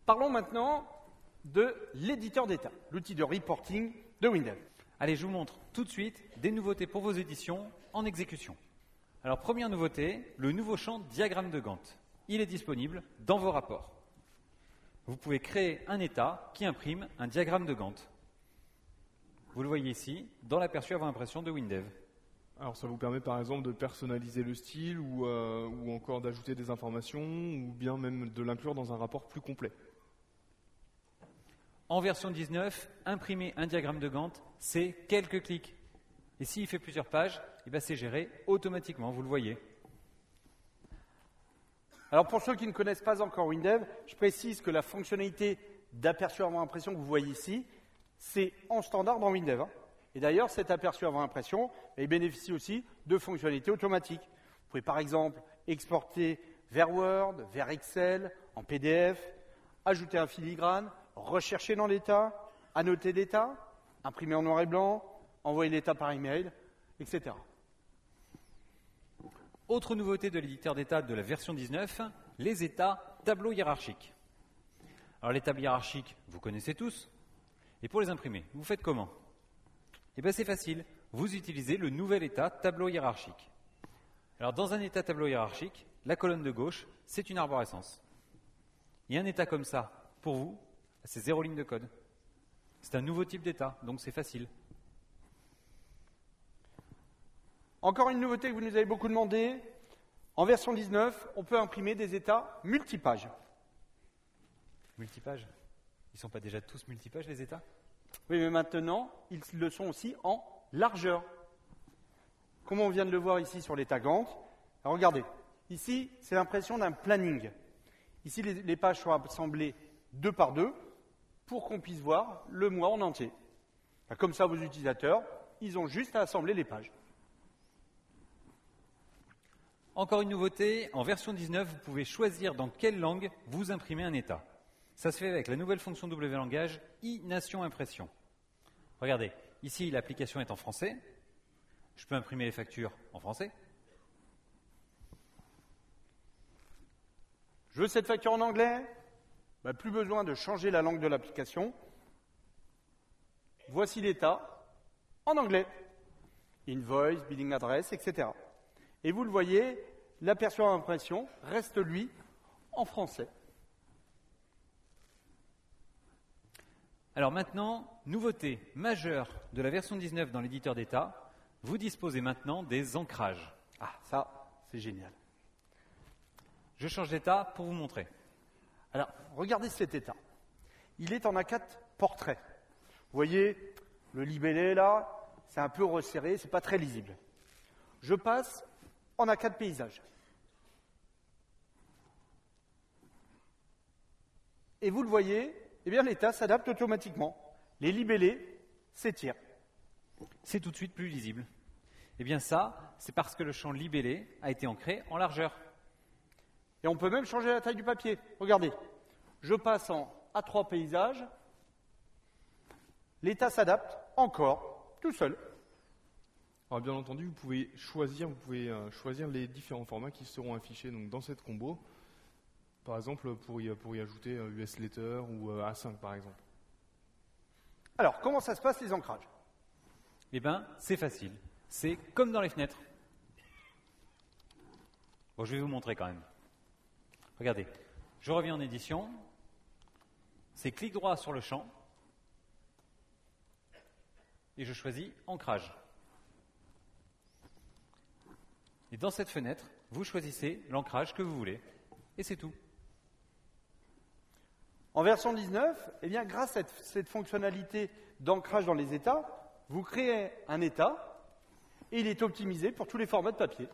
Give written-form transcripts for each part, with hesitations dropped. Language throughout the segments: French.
Parlons maintenant de l'éditeur d'état, l'outil de reporting de Windev. Allez, je vous montre tout de suite des nouveautés pour vos éditions en exécution. Alors, première nouveauté, le nouveau champ diagramme de Gantt. Il est disponible dans vos rapports. Vous pouvez créer un état qui imprime un diagramme de Gantt. Vous le voyez ici, dans l'aperçu avant impression de Windev. Alors ça vous permet par exemple de personnaliser le style ou encore d'ajouter des informations ou bien même de l'inclure dans un rapport plus complet. En version 19, imprimer un diagramme de Gantt, c'est quelques clics. Et s'il fait plusieurs pages, c'est géré automatiquement, vous le voyez. Alors pour ceux qui ne connaissent pas encore Windev, je précise que la fonctionnalité d'aperçu avant impression que vous voyez ici, c'est en standard dans Windev. Et d'ailleurs, cet aperçu avant impression bénéficie aussi de fonctionnalités automatiques. Vous pouvez par exemple exporter vers Word, vers Excel, en PDF, ajouter un filigrane, rechercher dans l'état, annoter l'état, imprimer en noir et blanc, envoyer l'état par email, etc. Autre nouveauté de l'éditeur d'état de la version 19, les états tableaux hiérarchiques. Alors les tables hiérarchiques, vous connaissez tous. Et pour les imprimer, vous faites comment ? C'est facile, vous utilisez le nouvel état tableau hiérarchique. Alors dans un état tableau hiérarchique, la colonne de gauche, c'est une arborescence. Et un état comme ça, pour vous, c'est 0 ligne de code. C'est un nouveau type d'état, donc c'est facile. Encore une nouveauté que vous nous avez beaucoup demandé, en version 19, on peut imprimer des états multipages. Multipages ? Ils ne sont pas déjà tous multipages, les états ? Oui, mais maintenant, ils le sont aussi en largeur. Comme on vient de le voir ici sur l'état Gantt. Alors regardez, ici, c'est l'impression d'un planning. Ici, les pages sont assemblées 2 par 2 pour qu'on puisse voir le mois en entier. Comme ça, vos utilisateurs, ils ont juste à assembler les pages. Encore une nouveauté, en version 19, vous pouvez choisir dans quelle langue vous imprimez un état. Ça se fait avec la nouvelle fonction W-langage i-nation impression. Regardez, ici l'application est en français. Je peux imprimer les factures en français. Je veux cette facture en anglais. Plus besoin de changer la langue de l'application. Voici l'état en anglais. Invoice, billing address, etc. Et vous le voyez, l'aperçu en impression reste, lui, en français. Alors maintenant, nouveauté majeure de la version 19 dans l'éditeur d'état, vous disposez maintenant des ancrages. Ah, ça, c'est génial. Je change d'état pour vous montrer. Alors, regardez cet état. Il est en A4 portrait. Vous voyez, le libellé là, c'est un peu resserré, c'est pas très lisible. Je passe en A4 paysage. Et vous le voyez, l'état s'adapte automatiquement. Les libellés s'étirent. C'est tout de suite plus lisible. Ça, c'est parce que le champ libellé a été ancré en largeur. Et on peut même changer la taille du papier. Regardez, je passe en A3 paysage. L'état s'adapte encore, tout seul. Alors bien entendu, vous pouvez choisir les différents formats qui seront affichés donc, dans cette combo. Par exemple, pour y ajouter US Letter ou A5, par exemple. Alors, comment ça se passe, les ancrages ? C'est facile. C'est comme dans les fenêtres. Bon, je vais vous montrer quand même. Regardez, je reviens en édition. C'est clic droit sur le champ. Et je choisis Ancrage. Et dans cette fenêtre, vous choisissez l'ancrage que vous voulez. Et c'est tout. En version 19, grâce à cette fonctionnalité d'ancrage dans les états, vous créez un état et il est optimisé pour tous les formats de papier.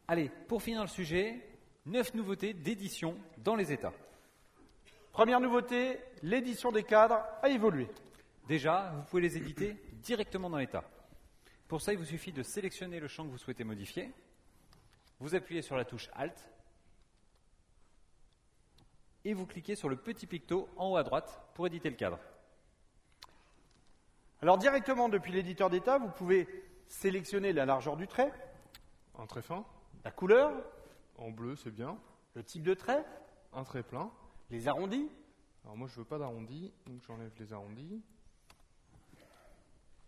Allez, pour finir le sujet, 9 nouveautés d'édition dans les états. Première nouveauté, l'édition des cadres a évolué. Déjà, vous pouvez les éditer directement dans l'état. Pour ça, il vous suffit de sélectionner le champ que vous souhaitez modifier. Vous appuyez sur la touche Alt et vous cliquez sur le petit picto en haut à droite pour éditer le cadre. Alors directement depuis l'éditeur d'état, vous pouvez sélectionner la largeur du trait, Un trait fin, la couleur, en bleu c'est bien, le type de trait, un trait plein. Les arrondis? Alors moi je veux pas d'arrondi, donc j'enlève les arrondis.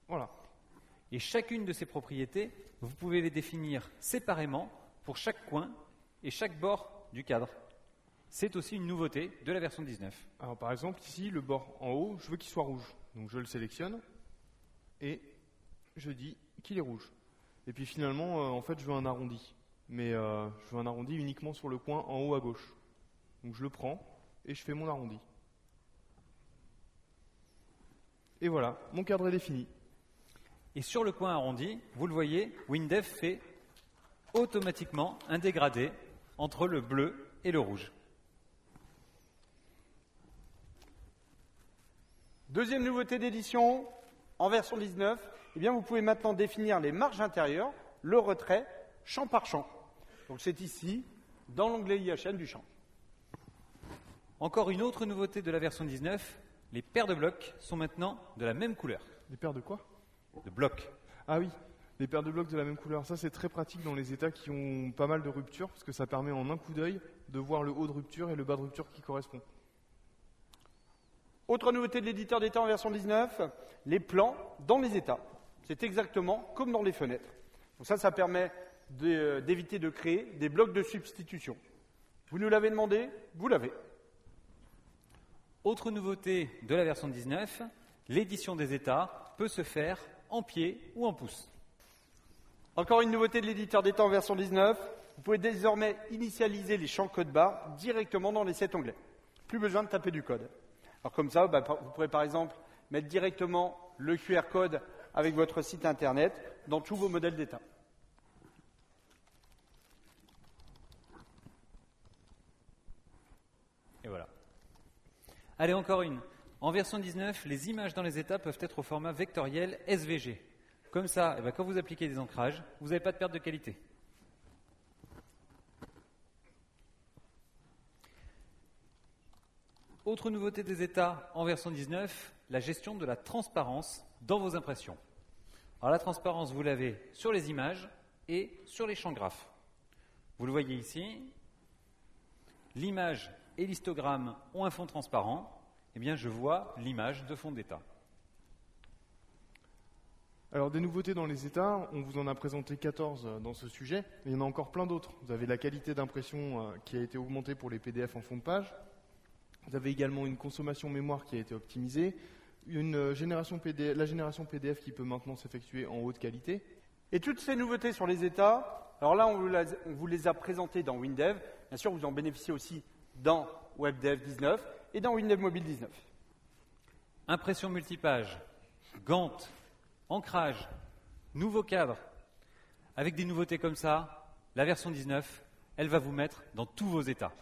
Voilà. Et chacune de ces propriétés, vous pouvez les définir séparément pour chaque coin et chaque bord du cadre. C'est aussi une nouveauté de la version 19. Alors par exemple ici, le bord en haut, je veux qu'il soit rouge. Donc je le sélectionne et je dis qu'il est rouge. Et puis finalement, en fait, je veux un arrondi. Mais je veux un arrondi uniquement sur le coin en haut à gauche. Donc je le prends et je fais mon arrondi. Et voilà, mon cadre est défini. Et sur le coin arrondi, vous le voyez, WinDev fait automatiquement un dégradé entre le bleu et le rouge. Deuxième nouveauté d'édition, en version 19, eh bien vous pouvez maintenant définir les marges intérieures, le retrait, champ par champ. Donc c'est ici, dans l'onglet IHN du champ. Encore une autre nouveauté de la version 19, les paires de blocs sont maintenant de la même couleur. Les paires de quoi? De blocs. Ah oui, les paires de blocs de la même couleur. Ça, c'est très pratique dans les états qui ont pas mal de ruptures, parce que ça permet en un coup d'œil de voir le haut de rupture et le bas de rupture qui correspond. Autre nouveauté de l'éditeur d'état en version 19, les plans dans les états. C'est exactement comme dans les fenêtres. Donc ça permet d'éviter de créer des blocs de substitution. Vous nous l'avez demandé, vous l'avez. Autre nouveauté de la version 19, l'édition des états peut se faire en pied ou en pouce. Encore une nouveauté de l'éditeur d'état en version 19, vous pouvez désormais initialiser les champs code barre directement dans les 7 onglets. Plus besoin de taper du code. Alors comme ça, vous pourrez par exemple mettre directement le QR code avec votre site internet dans tous vos modèles d'état. Et voilà. Allez, encore une. En version 19, les images dans les états peuvent être au format vectoriel SVG. Comme ça, quand vous appliquez des ancrages, vous n'avez pas de perte de qualité. Autre nouveauté des états en version 19, la gestion de la transparence dans vos impressions. Alors la transparence, vous l'avez sur les images et sur les champs graphes. Vous le voyez ici, l'image et l'histogramme ont un fond transparent. Eh bien, je vois l'image de fond d'état. Alors, des nouveautés dans les états, on vous en a présenté 14 dans ce sujet, mais il y en a encore plein d'autres. Vous avez la qualité d'impression qui a été augmentée pour les PDF en fond de page. Vous avez également une consommation mémoire qui a été optimisée, la génération PDF qui peut maintenant s'effectuer en haute qualité. Et toutes ces nouveautés sur les états, alors là, on vous les a présentées dans WinDev. Bien sûr, vous en bénéficiez aussi dans WebDev 19 et dans WinDev Mobile 19. Impression multipage, Gantt, ancrage, nouveau cadre. Avec des nouveautés comme ça, la version 19, elle va vous mettre dans tous vos états.